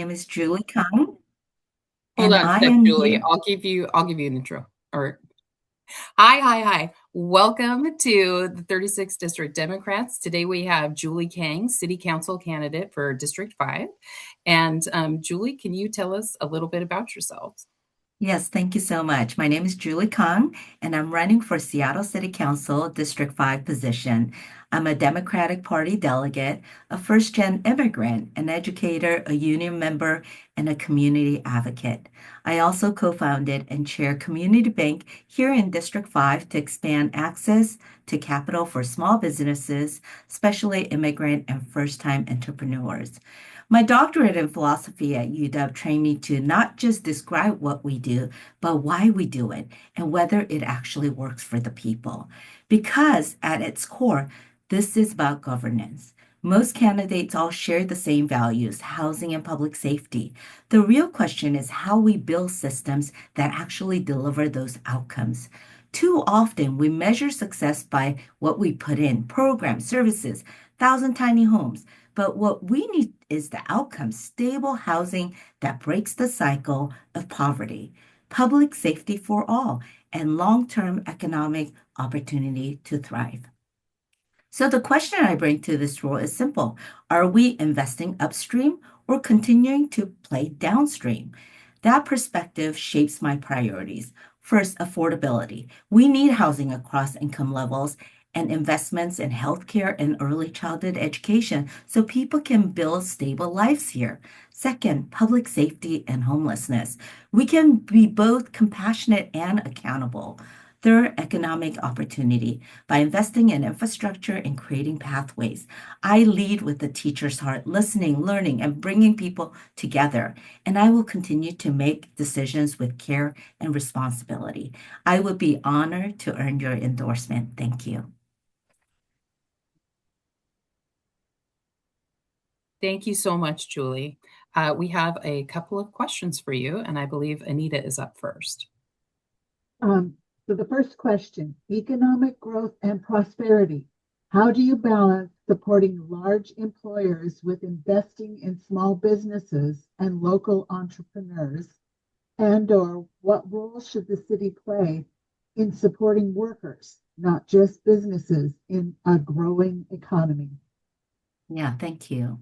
Name is Julie Kang, Hold and on a I sec, am Julie. here. I'll give you an intro. Or hi. Welcome to the 36th District Democrats. Today we have Julie Kang, City Council candidate for District 5. And Julie, can you tell us a little bit about yourself? Yes, thank you so much. My name is Julie Kang, and I'm running for Seattle City Council District 5 position. I'm a Democratic Party delegate, a first-gen immigrant, an educator, a union member, and a community advocate. I also co-founded and chair Community Bank here in District 5 to expand access to capital for small businesses, especially immigrant and first-time entrepreneurs. My doctorate in philosophy at UW trained me to not just describe what we do, but why we do it and whether it actually works for the people. Because at its core, this is about governance. Most candidates all share the same values, housing and public safety. The real question is how we build systems that actually deliver those outcomes. Too often, we measure success by what we put in programs, services, thousand tiny homes. But what we need is the outcome stable housing that breaks the cycle of poverty, public safety for all, and long term economic opportunity to thrive. So, the question I bring to this role is simple. Are we investing upstream or continuing to play downstream? That perspective shapes my priorities. First, affordability. We need housing across income levels and investments in healthcare and early childhood education so people can build stable lives here. Second, public safety and homelessness. We can be both compassionate and accountable. Third, economic opportunity. By investing in infrastructure and creating pathways, I lead with the teacher's heart, listening, learning, and bringing people together. And I will continue to make decisions with care and responsibility. I would be honored to earn your endorsement. Thank you. Thank you so much, Julie. We have a couple of questions for you, and I believe Anita is up first. Um, so the first question, economic growth and prosperity. How do you balance supporting large employers with investing in small businesses and local entrepreneurs? And or what role should the city play in supporting workers, not just businesses, in a growing economy? Yeah, thank you.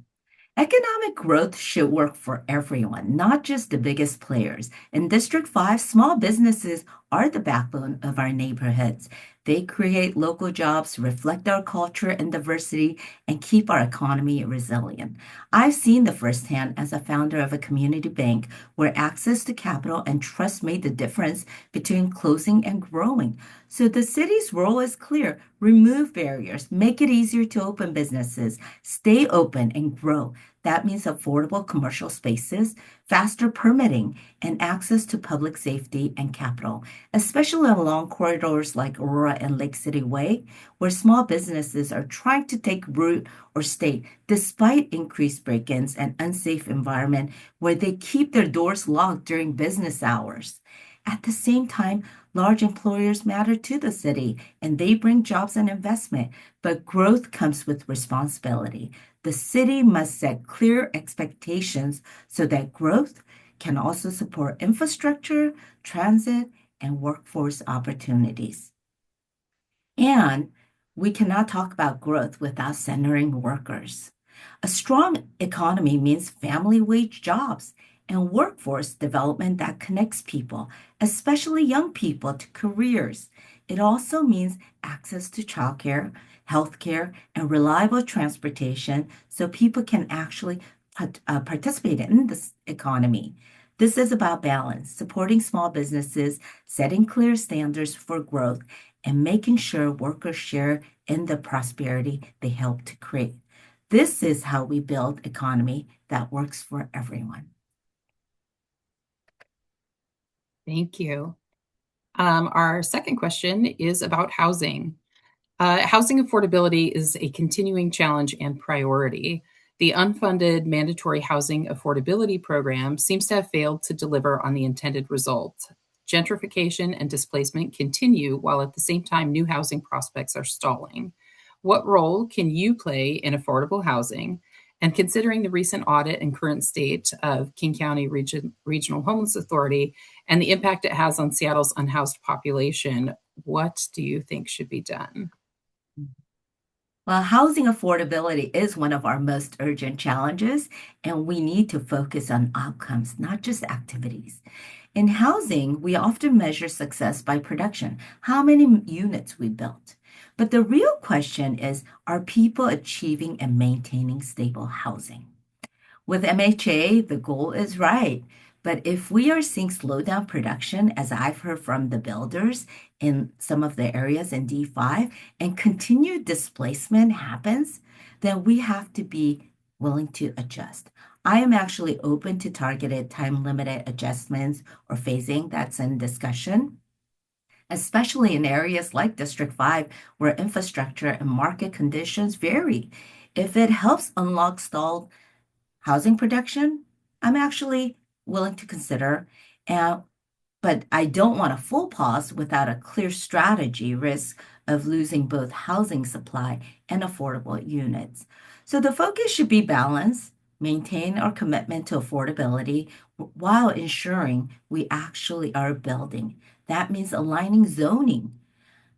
Economic growth should work for everyone, not just the biggest players. In District 5, small businesses are the backbone of our neighborhoods. They create local jobs, reflect our culture and diversity, and keep our economy resilient. I've seen the firsthand as a founder of a community bank where access to capital and trust made the difference between closing and growing. So the city's role is clear. Remove barriers, make it easier to open businesses, stay open and grow. That means affordable commercial spaces, faster permitting, and access to public safety and capital, especially along corridors like Aurora and Lake City Way, where small businesses are trying to take root or stay despite increased break-ins and unsafe environment where they keep their doors locked during business hours. At the same time, large employers matter to the city and they bring jobs and investment, but growth comes with responsibility. The city must set clear expectations so that growth can also support infrastructure, transit, and workforce opportunities. And we cannot talk about growth without centering workers. A strong economy means family wage jobs and workforce development that connects people, especially young people, to careers. It also means access to childcare, healthcare, and reliable transportation so people can actually participate in this economy. This is about balance, supporting small businesses, setting clear standards for growth, and making sure workers share in the prosperity they help to create. This is how we build economy that works for everyone. Thank you. Our second question is about housing. Housing affordability is a continuing challenge and priority. The unfunded mandatory housing affordability program seems to have failed to deliver on the intended result. Gentrification and displacement continue while at the same time new housing prospects are stalling. What role can you play in affordable housing? And considering the recent audit and current state of King County Regional Homeless Authority and the impact it has on Seattle's unhoused population, what do you think should be done? Well, housing affordability is one of our most urgent challenges, and we need to focus on outcomes, not just activities. In housing, we often measure success by production, how many units we built. But the real question is, are people achieving and maintaining stable housing? With MHA, the goal is right. But if we are seeing slowdown production, as I've heard from the builders in some of the areas in D5, and continued displacement happens, then we have to be willing to adjust. I am actually open to targeted time limited adjustments or phasing that's in discussion, especially in areas like District 5, where infrastructure and market conditions vary. If it helps unlock stalled housing production, I'm actually willing to consider. And but I don't want a full pause without a clear strategy, risk of losing both housing supply and affordable units. So the focus should be balance, maintain our commitment to affordability while ensuring we actually are building. That means aligning zoning,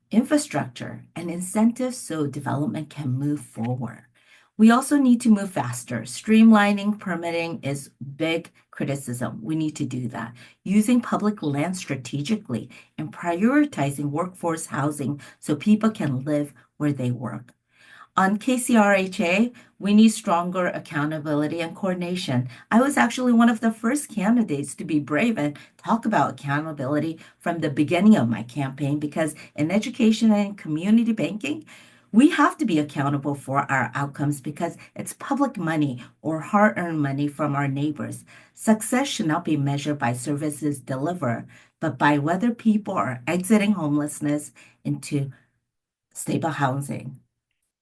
infrastructure, and incentives so development can move forward. We also need to move faster. Streamlining permitting is big criticism. We need to do that. Using public land strategically and prioritizing workforce housing so people can live where they work. On KCRHA, we need stronger accountability and coordination. I was actually one of the first candidates to be brave and talk about accountability from the beginning of my campaign because in education and community banking, we have to be accountable for our outcomes because it's public money or hard earned money from our neighbors. Success should not be measured by services delivered, but by whether people are exiting homelessness into stable housing.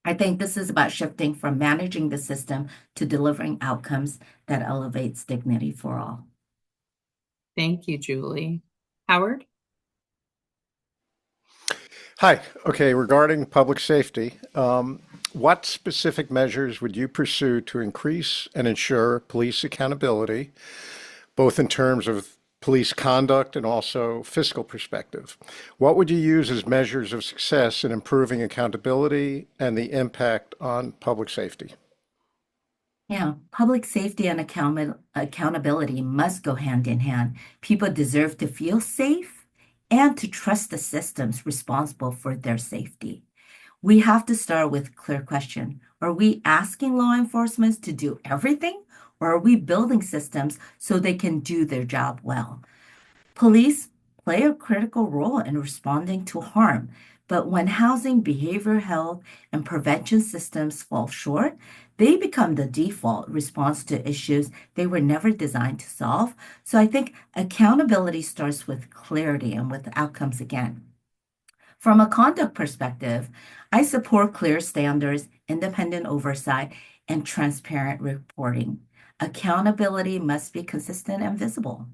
I think this is about shifting from managing the system to delivering outcomes that elevates dignity for all. Thank you, Julie. Howard? Hi. Okay, regarding public safety, what specific measures would you pursue to increase and ensure police accountability, both in terms of police conduct and also fiscal perspective? What would you use as measures of success in improving accountability and the impact on public safety? Yeah, public safety and accountability must go hand in hand. People deserve to feel safe and to trust the systems responsible for their safety. We have to start with a clear question. Are we asking law enforcement to do everything, or are we building systems so they can do their job well? Police play a critical role in responding to harm, but when housing, behavioral health, and prevention systems fall short, they become the default response to issues they were never designed to solve. So I think accountability starts with clarity and with outcomes again. From a conduct perspective, I support clear standards, independent oversight, and transparent reporting. Accountability must be consistent and visible.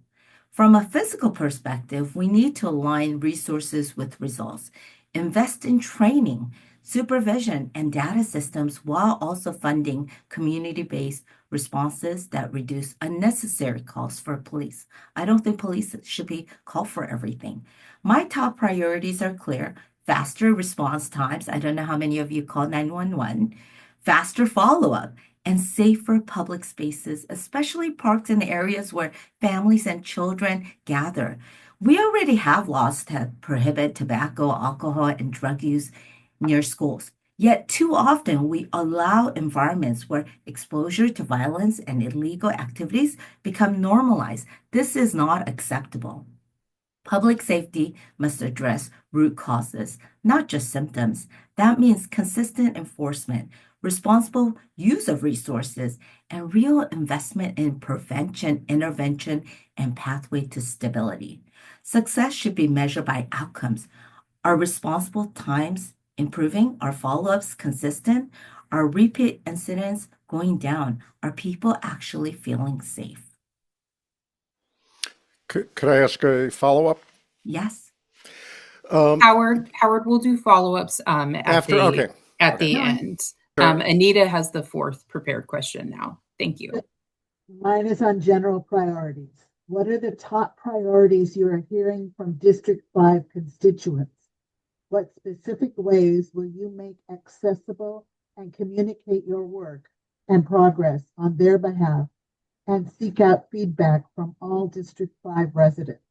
From a physical perspective, we need to align resources with results, invest in training, supervision, and data systems while also funding community-based responses that reduce unnecessary costs for police. I don't think police should be called for everything. My top priorities are clear: faster response times. I don't know how many of you call 911, faster follow-up, and safer public spaces, especially parks and areas where families and children gather. We already have laws that prohibit tobacco, alcohol, and drug use near schools. Yet, too often, we allow environments where exposure to violence and illegal activities become normalized. This is not acceptable. Public safety must address root causes, not just symptoms. That means consistent enforcement, responsible use of resources, and real investment in prevention, intervention, and pathway to stability. Success should be measured by outcomes. Are responsible times improving? Are follow-ups consistent? Are repeat incidents going down? Are people actually feeling safe? Could I ask a follow-up? Yes. Um, Howard will do follow-ups after, okay, at okay. the No, end. Sure. Anita has the fourth prepared question now. Thank you. Mine is on general priorities. What are the top priorities you are hearing from District 5 constituents? What specific ways will you make accessible and communicate your work and progress on their behalf and seek out feedback from all District 5 residents?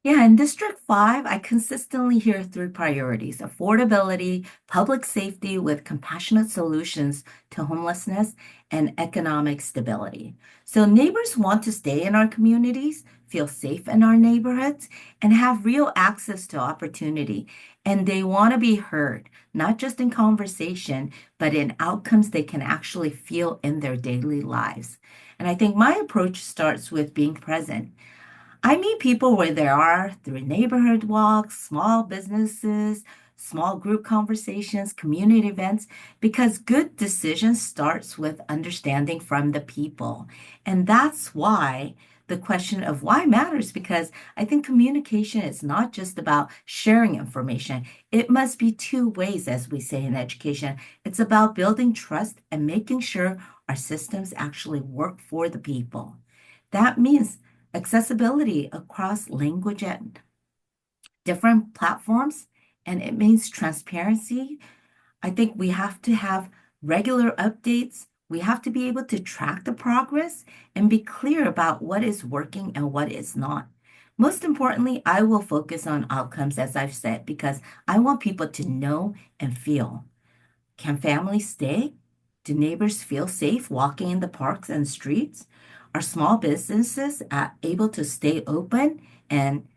Yeah, in District 5, I consistently hear three priorities: affordability, public safety with compassionate solutions to homelessness, and economic stability. So, neighbors want to stay in our communities, feel safe in our neighborhoods, and have real access to opportunity. And they want to be heard, not just in conversation, but in outcomes they can actually feel in their daily lives. And I think my approach starts with being present. I meet people where they are through neighborhood walks, small businesses, small group conversations, community events, because good decision starts with understanding from the people. And that's why the question of why matters, because I think communication is not just about sharing information. It must be two ways, as we say in education. It's about building trust and making sure our systems actually work for the people. That means accessibility across language and different platforms, and it means transparency. I think we have to have regular updates. We have to be able to track the progress and be clear about what is working and what is not. Most importantly, I will focus on outcomes, as I've said, because I want people to know and feel. Can families stay? Do neighbors feel safe walking in the parks and streets? Are small businesses able to stay open and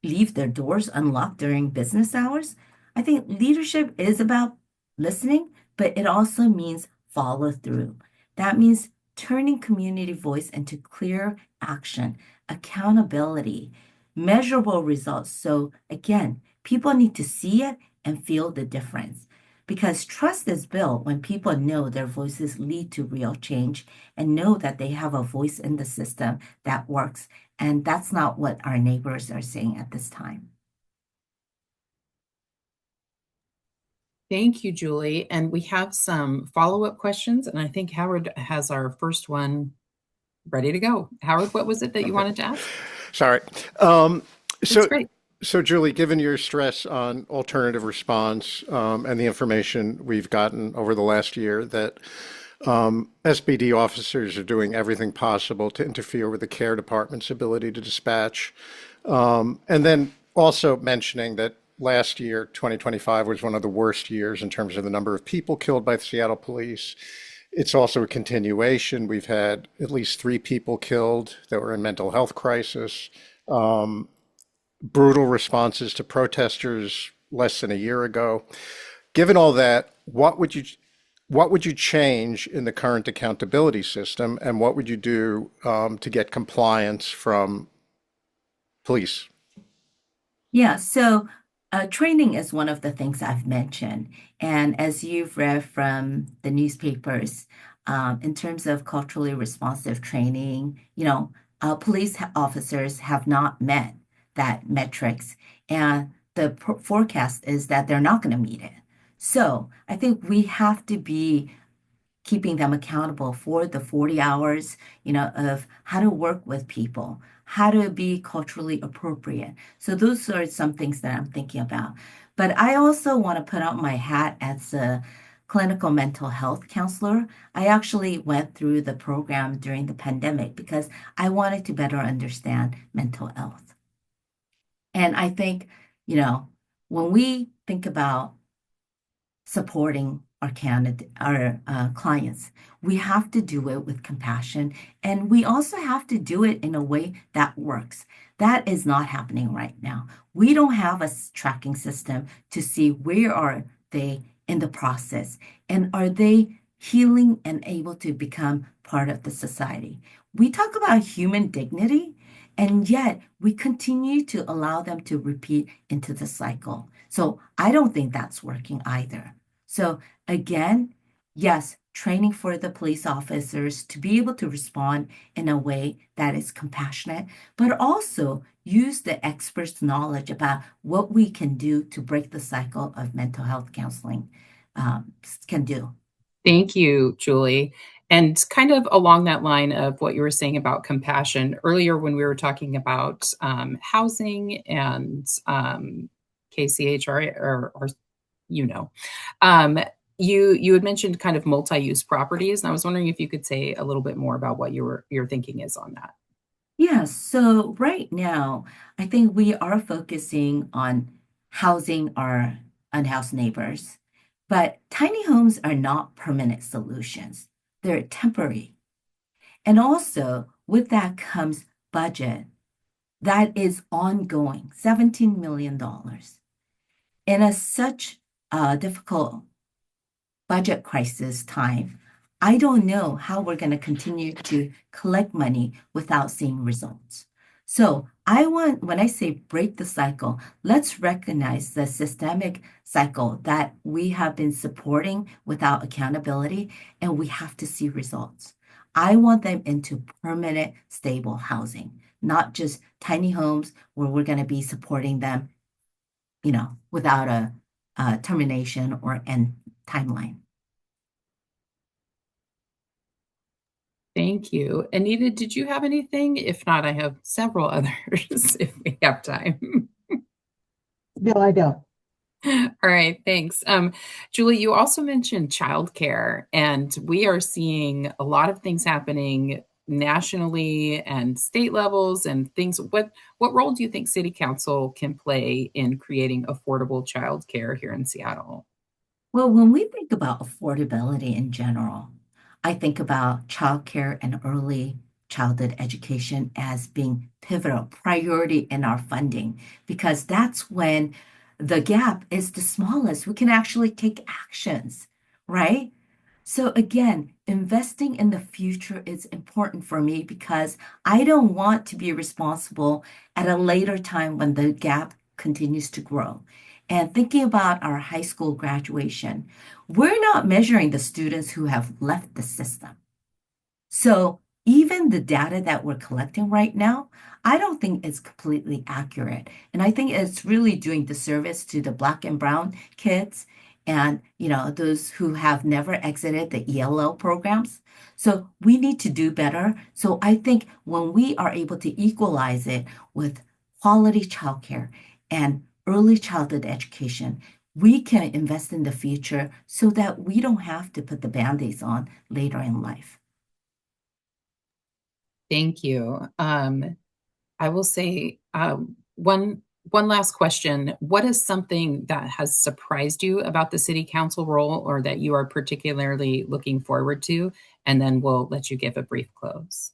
leave their doors unlocked during business hours? I think leadership is about listening, but it also means follow through. That means turning community voice into clear action, accountability, measurable results. So again, people need to see it and feel the difference. Because trust is built when people know their voices lead to real change and know that they have a voice in the system that works. And that's not what our neighbors are saying at this time. Thank you, Julie. And we have some follow-up questions, and I think Howard has our first one ready to go. Howard, what was it that you wanted to ask? Sorry. That's So, great. so Julie, given your stress on alternative response and the information we've gotten over the last year that SBD officers are doing everything possible to interfere with the care department's ability to dispatch, and then also mentioning that last year, 2025, was one of the worst years in terms of the number of people killed by the Seattle police. It's also a continuation. We've had at least three people killed that were in mental health crisis, brutal responses to protesters less than a year ago. Given all that, what would you change in the current accountability system, and what would you do to get compliance from police? Yeah, so training is one of the things I've mentioned. And as you've read from the newspapers, in terms of culturally responsive training, police officers have not met that metrics. And the forecast is that they're not going to meet it. So I think we have to be keeping them accountable for the 40 hours, of how to work with people, how to be culturally appropriate. So those are some things that I'm thinking about. But I also want to put out my hat as a clinical mental health counselor. I actually went through the program during the pandemic because I wanted to better understand mental health. And I think, when we think about supporting our clients, we have to do it with compassion, and we also have to do it in a way that works. That is not happening right now. We don't have a tracking system to see where are they in the process, and are they healing and able to become part of the society. We talk about human dignity, and yet we continue to allow them to repeat into the cycle. So I don't think that's working either. So again, yes, training for the police officers to be able to respond in a way that is compassionate, but also use the experts' knowledge about what we can do to break the cycle of mental health counseling. can do. Thank you, Julie. And kind of along that line of what you were saying about compassion earlier, when we were talking about housing and KCHR, or you know, um, you had mentioned kind of multi-use properties, and I was wondering if you could say a little bit more about what your thinking is on that. Yeah, so right now, I think we are focusing on housing our unhoused neighbors, but tiny homes are not permanent solutions. They're temporary. And also, with that comes budget that is ongoing, $17 million. In such a difficult budget crisis time, I don't know how we're going to continue to collect money without seeing results. So I want, when I say break the cycle, let's recognize the systemic cycle that we have been supporting without accountability, and we have to see results. I want them into permanent, stable housing, not just tiny homes where we're going to be supporting them, without a termination or end timeline. Thank you. Anita, did you have anything? If not, I have several others if we have time. No, I don't. All right, thanks. Julie, you also mentioned childcare, and we are seeing a lot of things happening nationally and state levels and things. What role do you think City Council can play in creating affordable childcare here in Seattle? Well, when we think about affordability in general, I think about childcare and early childhood education as being pivotal priority in our funding because that's when the gap is the smallest. We can actually take actions, right? So again, investing in the future is important for me because I don't want to be responsible at a later time when the gap continues to grow. And thinking about our high school graduation, we're not measuring the students who have left the system. So even the data that we're collecting right now, I don't think it's completely accurate. And I think it's really doing disservice to the Black and brown kids and those who have never exited the ELL programs. So we need to do better. So I think when we are able to equalize it with quality childcare and early childhood education, we can invest in the future so that we don't have to put the band-aids on later in life. Thank you. I will say one last question. What is something that has surprised you about the city council role or that you are particularly looking forward to? And then we'll let you give a brief close.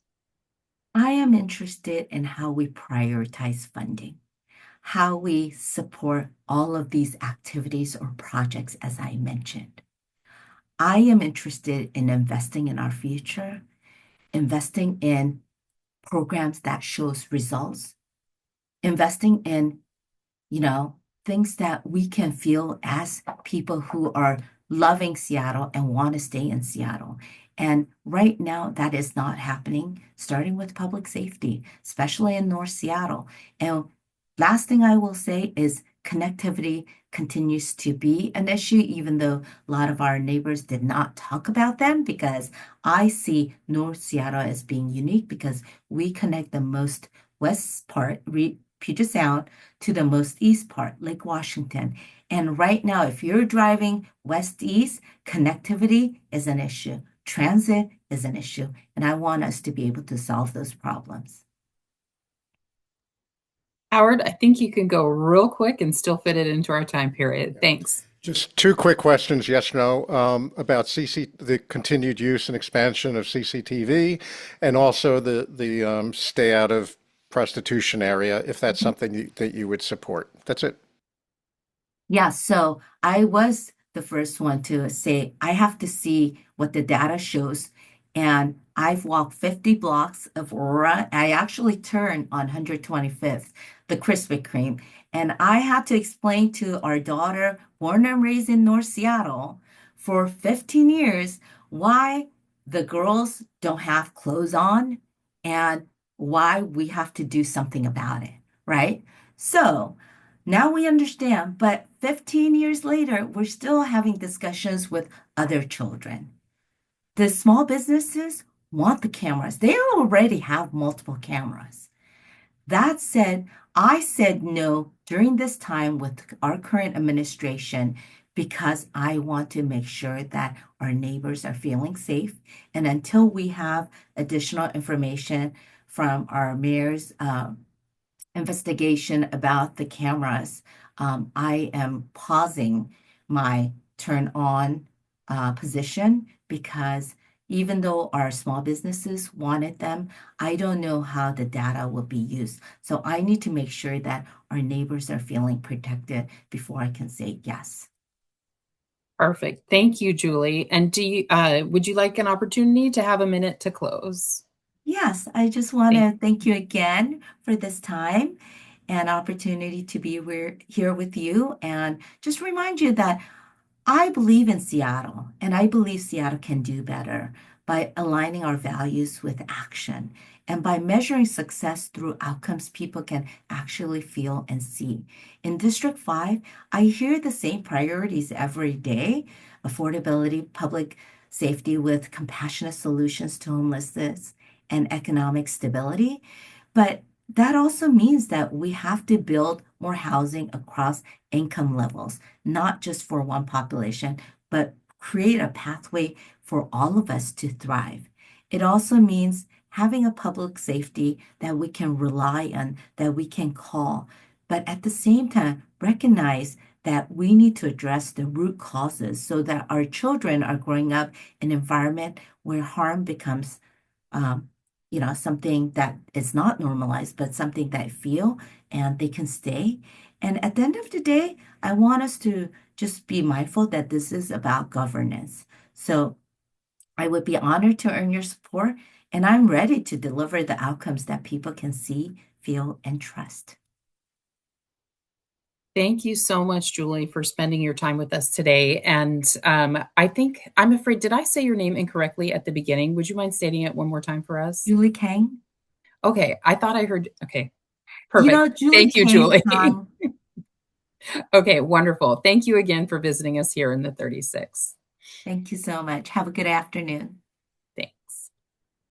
I am interested in how we prioritize funding, how we support all of these activities or projects, as I mentioned. I am interested in investing in our future, investing in programs that shows results, investing in you know, things that we can feel as people who are loving Seattle and want to stay in Seattle. And right now, that is not happening, starting with public safety, especially in North Seattle. And last thing I will say is connectivity continues to be an issue, even though a lot of our neighbors did not talk about them, because I see North Seattle as being unique because we connect the most west part, Puget Sound, to the most east part, Lake Washington. And right now, if you're driving west east, connectivity is an issue, transit is an issue, and I want us to be able to solve those problems. Howard, I think you can go real quick and still fit it into our time period. Thanks. Just two quick questions, yes, no, about the continued use and expansion of CCTV, and also the stay out of prostitution area, if that's something that you would support. That's it. Yeah, so I was the first one to say I have to see what the data shows. And I've walked 50 blocks of Aurora. I actually turned on 125th, the Krispy Kreme. And I had to explain to our daughter, born and raised in North Seattle, for 15 years, why the girls don't have clothes on and why we have to do something about it, right? So, Now we understand, but 15 years later, we're still having discussions with other children. The small businesses want the cameras. They already have multiple cameras. That said, I said no during this time with our current administration because I want to make sure that our neighbors are feeling safe. And until we have additional information from our mayor's investigation about the cameras, I am pausing my turn on position because even though our small businesses wanted them, I don't know how the data will be used. So I need to make sure that our neighbors are feeling protected before I can say yes. Perfect. Thank you, Julie. And would you like an opportunity to have a minute to close? Yes, I just want Thank to thank you again for this time and opportunity to be here with you and just remind you that I believe in Seattle, and I believe Seattle can do better by aligning our values with action and by measuring success through outcomes people can actually feel and see. In District 5, I hear the same priorities every day: affordability, public safety with compassionate solutions to homelessness, and economic stability. But that also means that we have to build more housing across income levels, not just for one population, but create a pathway for all of us to thrive. It also means having a public safety that we can rely on, that we can call, but at the same time, recognize that we need to address the root causes so that our children are growing up in an environment where harm becomes um, something that is not normalized, but something that I feel and they can stay. And at the end of the day, I want us to just be mindful that this is about governance. So I would be honored to earn your support, and I'm ready to deliver the outcomes that people can see, feel, and trust. Thank you so much, Julie, for spending your time with us today. And I'm afraid, did I say your name incorrectly at the beginning? Would you mind stating it one more time for us? Julie Kang? Okay, I thought I heard. Okay, perfect. Julie Thank you, Kang, Julie. Okay, wonderful. Thank you again for visiting us here in the 36. thank you so much. Have a good afternoon.